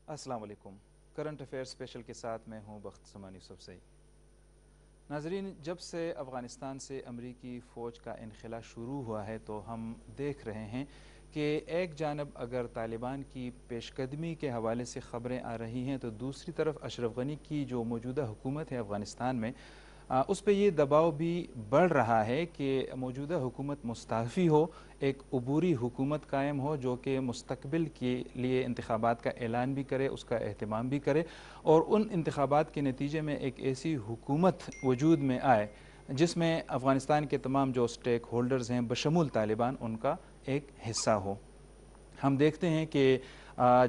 السلام علیکم۔ Current affair special کے ساتھ میں ہوں بخت سمان یوسف سعید۔ ناظرین، جب سے افغانستان سے امریکی فوج کا انخلا شروع ہوا ہے تو ہم دیکھ رہے ہیں کہ ایک جانب اگر طالبان کی پیش قدمی کے حوالے سے خبریں آ رہی ہیں تو دوسری طرف اشرف غنی کی جو موجودہ حکومت ہے افغانستان میں اس پہ یہ دباؤ بھی بڑھ رہا ہے کہ موجودہ حکومت مستعفی ہو، ایک عبوری حکومت قائم ہو جو کہ مستقبل کے لیے انتخابات کا اعلان بھی کرے، اس کا اہتمام بھی کرے اور ان انتخابات کے نتیجے میں ایک ایسی حکومت وجود میں آئے جس میں افغانستان کے تمام جو سٹیک ہولڈرز ہیں بشمول طالبان ان کا ایک حصہ ہو۔ ہم دیکھتے ہیں کہ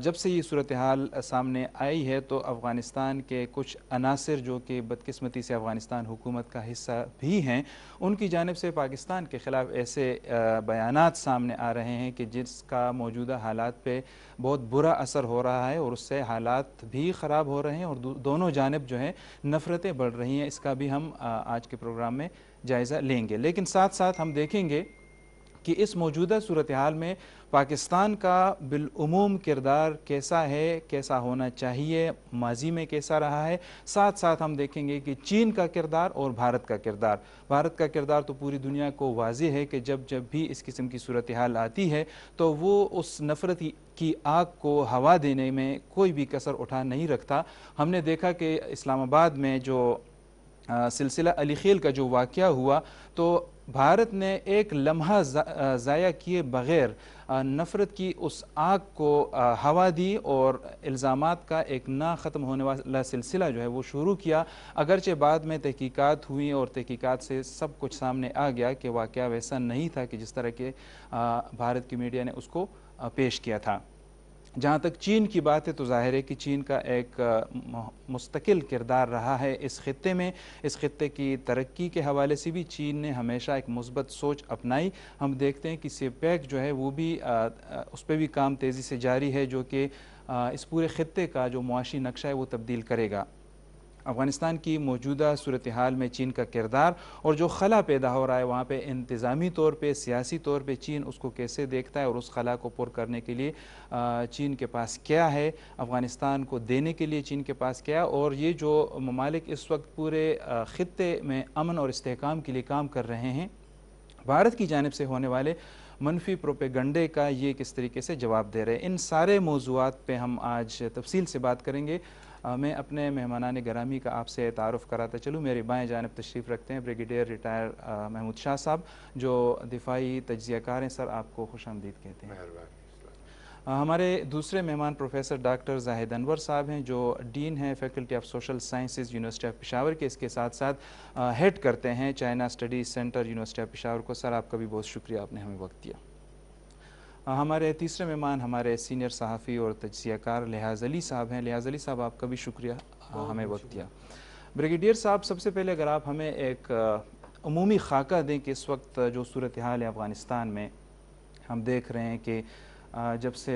جب سے یہ صورتحال سامنے آئی ہے تو افغانستان کے کچھ عناصر جو کہ بدقسمتی سے افغانستان حکومت کا حصہ بھی ہیں، ان کی جانب سے پاکستان کے خلاف ایسے بیانات سامنے آ رہے ہیں کہ جس کا موجودہ حالات پہ بہت برا اثر ہو رہا ہے اور اس سے حالات بھی خراب ہو رہے ہیں اور دونوں جانب جو ہے نفرتیں بڑھ رہی ہیں۔ اس کا بھی ہم آج کے پروگرام میں جائزہ لیں گے، لیکن ساتھ ساتھ ہم دیکھیں گے کہ اس موجودہ صورتحال میں پاکستان کا بالعموم کردار کیسا ہے، کیسا ہونا چاہیے، ماضی میں کیسا رہا ہے۔ ساتھ ساتھ ہم دیکھیں گے کہ چین کا کردار اور بھارت کا کردار۔ بھارت کا کردار تو پوری دنیا کو واضح ہے کہ جب بھی اس قسم کی صورتحال آتی ہے تو وہ اس نفرت کی آگ کو ہوا دینے میں کوئی بھی کسر اٹھا نہیں رکھتا۔ ہم نے دیکھا کہ اسلام آباد میں جو سلسلہ علی خیل کا جو واقعہ ہوا تو بھارت نے ایک لمحہ ضائع کیے بغیر نفرت کی اس آگ کو ہوا دی اور الزامات کا ایک نہ ختم ہونے والا سلسلہ جو ہے وہ شروع کیا، اگرچہ بعد میں تحقیقات ہوئیں اور تحقیقات سے سب کچھ سامنے آ گیا کہ واقعہ ویسا نہیں تھا کہ جس طرح کے بھارت کی میڈیا نے اس کو پیش کیا تھا۔ جہاں تک چین کی بات ہے تو ظاہر ہے کہ چین کا ایک مستقل کردار رہا ہے اس خطے میں۔ اس خطے کی ترقی کے حوالے سے بھی چین نے ہمیشہ ایک مثبت سوچ اپنائی۔ ہم دیکھتے ہیں کہ سی پیک جو ہے وہ بھی اس پہ بھی کام تیزی سے جاری ہے جو کہ اس پورے خطے کا جو معاشی نقشہ ہے وہ تبدیل کرے گا۔ افغانستان کی موجودہ صورتحال میں چین کا کردار اور جو خلا پیدا ہو رہا ہے وہاں پہ انتظامی طور پہ، سیاسی طور پہ چین اس کو کیسے دیکھتا ہے اور اس خلا کو پر کرنے کے لیے چین کے پاس کیا ہے، افغانستان کو دینے کے لیے چین کے پاس کیا، اور یہ جو ممالک اس وقت پورے خطے میں امن اور استحکام کے لیے کام کر رہے ہیں، بھارت کی جانب سے ہونے والے منفی پروپیگنڈے کا یہ کس طریقے سے جواب دے رہے ہیں۔ ان سارے موضوعات پہ ہم آج تفصیل سے بات کریں گے۔ میں اپنے مہمانان گرامی کا آپ سے تعارف کراتا چلوں۔ میری بائیں جانب تشریف رکھتے ہیں بریگیڈیئر ریٹائر محمود شاہ صاحب جو دفاعی تجزیہ کار ہیں۔ سر، آپ کو خوش آمدید کہتے ہیں۔ ہمارے دوسرے مہمان پروفیسر ڈاکٹر زاہد انور صاحب ہیں جو ڈین ہیں faculty of social sciences university of Peshawar کے، اس کے ساتھ ساتھ ہیڈ کرتے ہیں China studies centre university of Peshawar کو۔ سر، آپ کا بھی بہت شکریہ، آپ نے ہمیں وقت دیا۔ ہمارے تیسرے مہمان ہمارے سینئر صحافی اور تجزیہ کار لحاظ علی صاحب ہیں۔ لحاظ علی صاحب، آپ کا بھی شکریہ، ہمیں وقت دیا۔ بریگیڈیئر صاحب، سب سے پہلے اگر آپ ہمیں ایک عمومی خاکہ دیں کہ اس وقت جو صورتحال ہے افغانستان میں، ہم دیکھ رہے ہیں کہ جب سے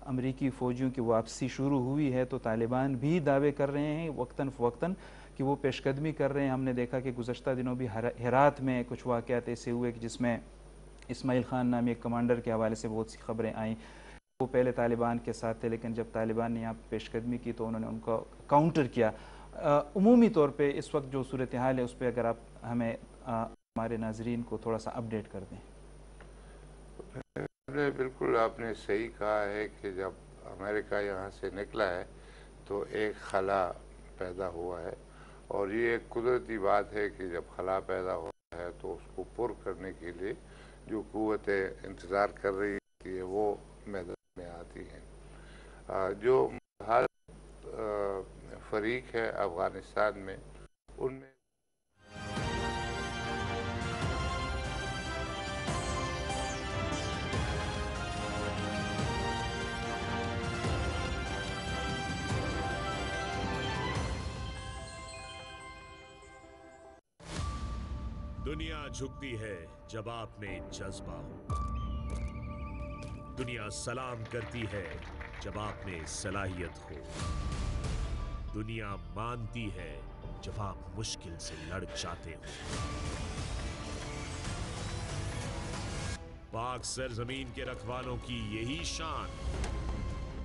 امریکی فوجیوں کی واپسی شروع ہوئی ہے تو طالبان بھی دعوے کر رہے ہیں وقتاً فوقتاً کہ وہ پیش قدمی کر رہے ہیں۔ ہم نے دیکھا کہ گزشتہ دنوں بھی ہرات میں کچھ واقعات ایسے ہوئے کہ جس میں اسماعیل خان نامی ایک کمانڈر کے حوالے سے بہت سی خبریں آئیں۔ وہ پہلے طالبان کے ساتھ تھے لیکن جب طالبان نے یہاں پیش قدمی کی تو انہوں نے ان کو کاؤنٹر کیا۔ عمومی طور پہ اس وقت جو صورتحال ہے اس پہ اگر آپ ہمیں ہمارے ناظرین کو تھوڑا سا اپڈیٹ کر دیں۔ بالکل آپ نے صحیح کہا ہے کہ جب امریکہ یہاں سے نکلا ہے تو ایک خلا پیدا ہوا ہے، اور یہ ایک قدرتی بات ہے کہ جب خلا پیدا ہوتا ہے تو اس کو پر کرنے کے لیے جو قوتیں انتظار کر رہی ہوتی ہے وہ میدان میں آتی ہیں۔ جو ہر فریق ہے افغانستان میں، ان میں دنیا جھکتی ہے جب آپ میں جذبہ ہو، دنیا سلام کرتی ہے جب آپ میں صلاحیت ہو، دنیا مانتی ہے جب آپ مشکل سے لڑ جاتے ہو۔ پاک سرزمین کے رکھوالوں کی یہی شان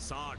60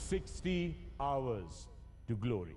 60 hours to glory.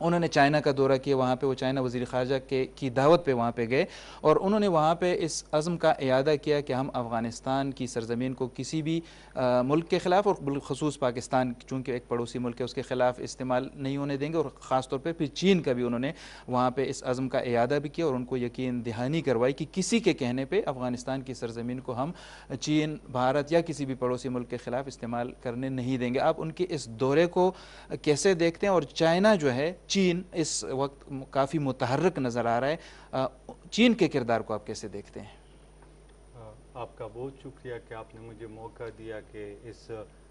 انہوں نے چائنا کا دورہ کیا، وہاں پہ وہ چائنا وزیر خارجہ کی دعوت پہ وہاں پہ گئے اور انہوں نے وہاں پہ اس عزم کا اعادہ کیا کہ ہم افغانستان کی سرزمین کو کسی بھی ملک کے خلاف اور بالخصوص پاکستان چونکہ ایک پڑوسی ملک ہے اس کے خلاف استعمال نہیں ہونے دیں گے، اور خاص طور پہ پھر چین کا بھی انہوں نے وہاں پہ اس عزم کا اعادہ بھی کیا اور ان کو یقین دہانی کروائی کہ کسی کے کہنے پہ افغانستان کی سرزمین کو ہم چین، بھارت یا کسی بھی پڑوسی ملک کے خلاف استعمال کرنے نہیں دیں گے۔ آپ ان کے اس دورے کو کیسے دیکھتے ہیں؟ اور چائنا جو ہے، چین اس وقت کافی متحرک نظر آ رہا ہے، چین کے کردار کو آپ کیسے دیکھتے ہیں؟ آپ کا بہت شکریہ کہ آپ نے مجھے موقع دیا کہ اس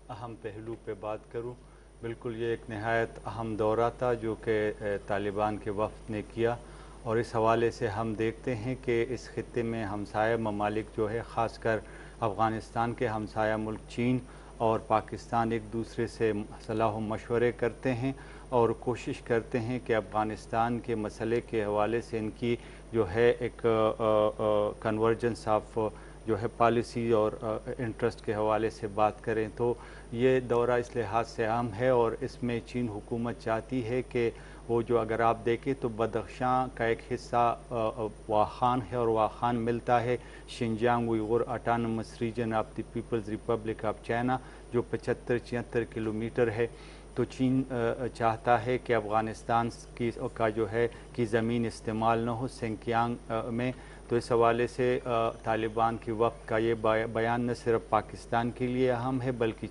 اہم پہلو پہ بات کروں۔ بالکل یہ ایک نہایت اہم دورہ تھا جو کہ طالبان کے وفد نے کیا، اور اس حوالے سے ہم دیکھتے ہیں کہ اس خطے میں ہمسایہ ممالک جو ہے، خاص کر افغانستان کے ہمسایہ ملک چین اور پاکستان ایک دوسرے سے صلاح و مشورے کرتے ہیں اور کوشش کرتے ہیں کہ افغانستان کے مسئلے کے حوالے سے ان کی جو ہے ایک کنورجنس آف جو ہے پالیسی اور انٹرسٹ کے حوالے سے بات کریں۔ تو یہ دورہ اس لحاظ سے اہم ہے، اور اس میں چین حکومت چاہتی ہے کہ وہ جو اگر آپ دیکھیں تو بدخشاں کا ایک حصہ واخان ہے، اور واخان ملتا ہے Xinjiang Uyghur autonomous region of the People's Republic of China جو 75-76 کلومیٹر ہے۔ تو چین چاہتا ہے کہ افغانستان کا جو ہے کی زمین استعمال نہ ہو سنکیانگ میں۔ تو اس حوالے سے طالبان کی وفد کا یہ بیان نہ صرف پاکستان کے لیے اہم ہے بلکہ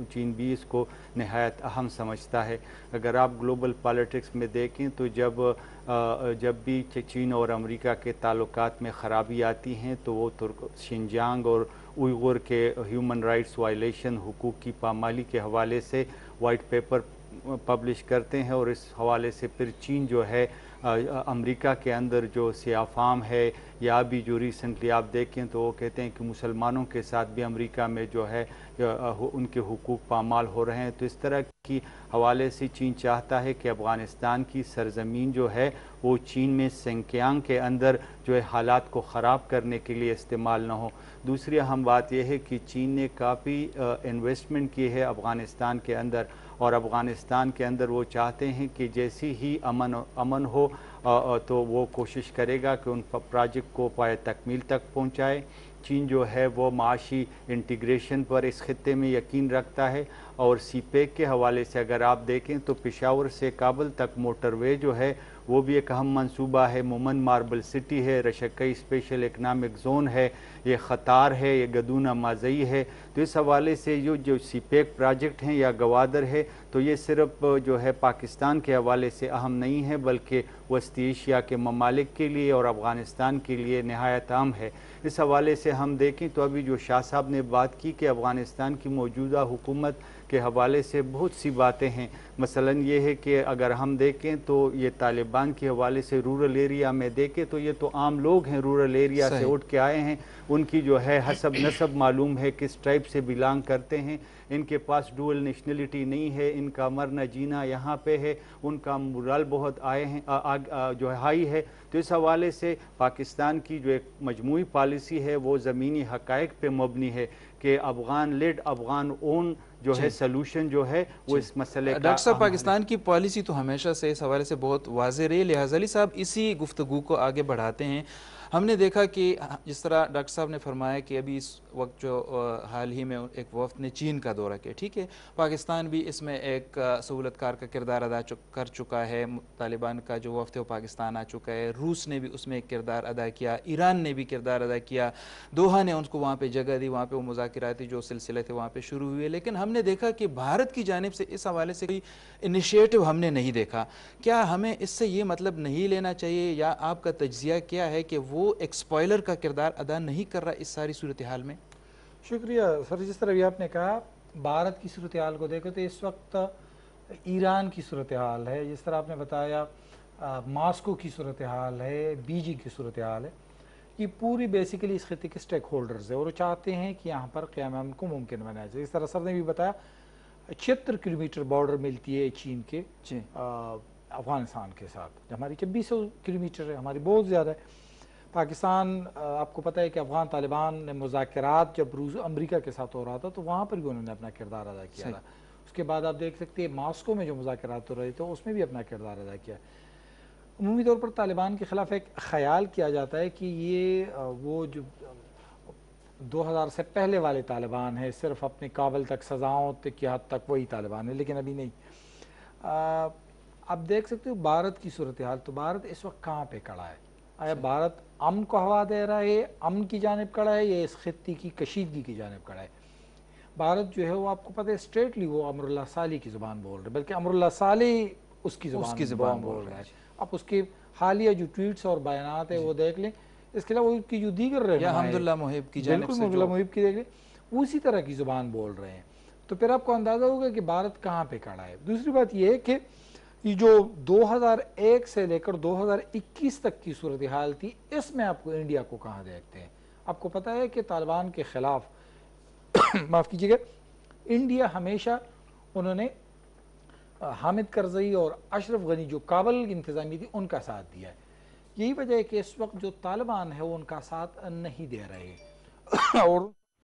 چین بھی اس کو نہایت اہم سمجھتا ہے۔ اگر آپ گلوبل پالیٹکس میں دیکھیں تو جب بھی چین اور امریکہ کے تعلقات میں خرابی آتی ہیں تو وہ شنجیانگ اور اوئیغور کے ہیومن رائٹس وائلیشن، حقوق کی پامالی کے حوالے سے وائٹ پیپر پبلش کرتے ہیں، اور اس حوالے سے پھر چین جو ہے امریکہ کے اندر جو سیاہ فام ہے، یا بھی جو ریسنٹلی آپ دیکھیں تو وہ کہتے ہیں کہ مسلمانوں کے ساتھ بھی امریکہ میں جو ہے ان کے حقوق پامال ہو رہے ہیں۔ تو اس طرح کی حوالے سے چین چاہتا ہے کہ افغانستان کی سرزمین جو ہے وہ چین میں سنکیانگ کے اندر جو ہے حالات کو خراب کرنے کے لیے استعمال نہ ہو۔ دوسری اہم بات یہ ہے کہ چین نے کافی انویسٹمنٹ کی ہے افغانستان کے اندر، اور افغانستان کے اندر وہ چاہتے ہیں کہ جیسی ہی امن ہو تو وہ کوشش کرے گا کہ ان پروجیکٹ کو پائے تکمیل تک پہنچائے۔ چین جو ہے وہ معاشی انٹیگریشن پر اس خطے میں یقین رکھتا ہے، اور سی پیک کے حوالے سے اگر آپ دیکھیں تو پشاور سے کابل تک موٹر وے جو ہے وہ بھی ایک اہم منصوبہ ہے، مومن ماربل سٹی ہے، رشکئی اسپیشل اکنامک زون ہے، یہ خطار ہے، یہ گدونہ مازئی ہے۔ تو اس حوالے سے جو سی پیک پروجیکٹ ہیں یا گوادر ہے تو یہ صرف جو ہے پاکستان کے حوالے سے اہم نہیں ہے بلکہ وسطی ایشیا کے ممالک کے لیے اور افغانستان کے لیے نہایت اہم ہے۔ اس حوالے سے ہم دیکھیں تو ابھی جو شاہ صاحب نے بات کی کہ افغانستان کی موجودہ حکومت کے حوالے سے بہت سی باتیں ہیں، مثلا یہ ہے کہ اگر ہم دیکھیں تو یہ طالبان کے حوالے سے رورل ایریا میں دیکھیں تو یہ تو عام لوگ ہیں، رورل ایریا سے اٹھ کے آئے ہیں، ان کی جو ہے حسب نسب معلوم ہے، کس ٹائپ سے بلانگ کرتے ہیں، ان کے پاس ڈوئل نیشنلٹی نہیں ہے، ان کا مرنا جینا یہاں پہ ہے، ان کا مورال بہت جو ہے ہائی ہے۔ تو اس حوالے سے پاکستان کی جو ایک مجموعی پالیسی ہے وہ زمینی حقائق پہ مبنی ہے کہ افغان لیڈ افغان اون جو ہے سلوشن جو ہے وہ اس مسئلے کا ڈاکٹر صاحب پاکستان کی پالیسی تو ہمیشہ سے اس حوالے سے بہت واضح رہی، لہٰذا علی صاحب اسی گفتگو کو آگے بڑھاتے ہیں۔ ہم نے دیکھا کہ جس طرح ڈاکٹر صاحب نے فرمایا کہ ابھی اس وقت جو حال ہی میں ایک وفد نے چین کا دورہ کیا، ٹھیک ہے، پاکستان بھی اس میں ایک سہولت کار کا کردار ادا کر چکا ہے، طالبان کا جو وفد ہے وہ پاکستان آ چکا ہے، روس نے بھی اس میں ایک کردار ادا کیا، ایران نے بھی کردار ادا کیا، دوحہ نے ان کو وہاں پہ جگہ دی، وہاں پہ وہ مذاکراتی جو سلسلے تھے وہاں پہ شروع ہوئے، لیکن ہم نے دیکھا کہ بھارت کی جانب سے اس حوالے سے کوئی انیشیٹو ہم نے نہیں دیکھا۔ کیا ہمیں اس سے یہ مطلب نہیں لینا چاہیے، یا آپ کا تجزیہ کیا ہے کہ وہ ایک سپوائلر کا کردار ادا نہیں کر رہا اس ساری صورتحال میں؟ شکریہ سر، جس طرح بھی آپ نے کہا بھارت کی صورتحال کو دیکھو تو اس وقت ایران کی صورتحال ہے، جس طرح آپ نے بتایا ماسکو کی صورتحال ہے، بیجنگ کی صورتحال ہے، یہ پوری بیسیکلی اس خطے کے سٹیک ہولڈرز ہیں اور وہ چاہتے ہیں کہ یہاں پر قیام امن کو ممکن بنایا جائے۔ اس طرح سر نے بھی بتایا 76 کلومیٹر بارڈر ملتی ہے چین کے افغانستان کے ساتھ، ہماری 2600 کلومیٹر ہے، ہماری بہت زیادہ ہے۔ پاکستان آپ کو پتہ ہے کہ افغان طالبان نے مذاکرات جب امریکہ کے ساتھ ہو رہا تھا تو وہاں پر بھی انہوں نے اپنا کردار ادا کیا تھا، اس کے بعد آپ دیکھ سکتے ہیں ماسکو میں جو مذاکرات ہو رہے تھے اس میں بھی اپنا کردار ادا کیا. عمومی طور پر طالبان کے خلاف ایک خیال کیا جاتا ہے کہ یہ وہ جو 2000 سے پہلے والے طالبان ہیں، صرف اپنے کابل تک سزاؤں کی حد تک وہی طالبان ہے، لیکن ابھی نہیں. آپ دیکھ سکتے ہو بھارت کی صورتحال، تو بھارت اس وقت کہاں پہ کھڑا ہے؟ آیا بھارت امن کو ہوا دے رہا ہے، امن کی جانب کھڑا ہے، یا اس خطے کی کشیدگی کی جانب کھڑا ہے؟ بھارت جو ہے وہ آپ کو پتہ ہے اسٹریٹلی وہ امر اللہ صالح کی زبان بول رہے، بلکہ امر اللہ صالح اس کی زبان بول رہا ہے. آپ اس کے حالیہ جو ٹویٹس اور بیانات ہیں وہ دیکھ لیں، اس کے علاوہ اس کی جو دیگر رہنما یا حمد اللہ محب کی جانب سے، بالکل محب کی دیکھ لیں، وہ اسی طرح کی زبان بول رہے ہیں. تو پھر آپ کو اندازہ ہوگا کہ بھارت کہاں پہ کھڑا ہے. دوسری بات یہ ہے کہ یہ جو 2001 سے لے کر 2021 تک کی صورتحال تھی، اس میں آپ کو انڈیا کو کہاں دیکھتے ہیں؟ آپ کو پتہ ہے کہ طالبان کے خلاف معاف کیجیے گا، انڈیا ہمیشہ انہوں نے حامد کرزئی اور اشرف غنی جو کابل انتظامی تھی ان کا ساتھ دیا ہے. یہی وجہ ہے کہ اس وقت جو طالبان ہے وہ ان کا ساتھ نہیں دے رہے اور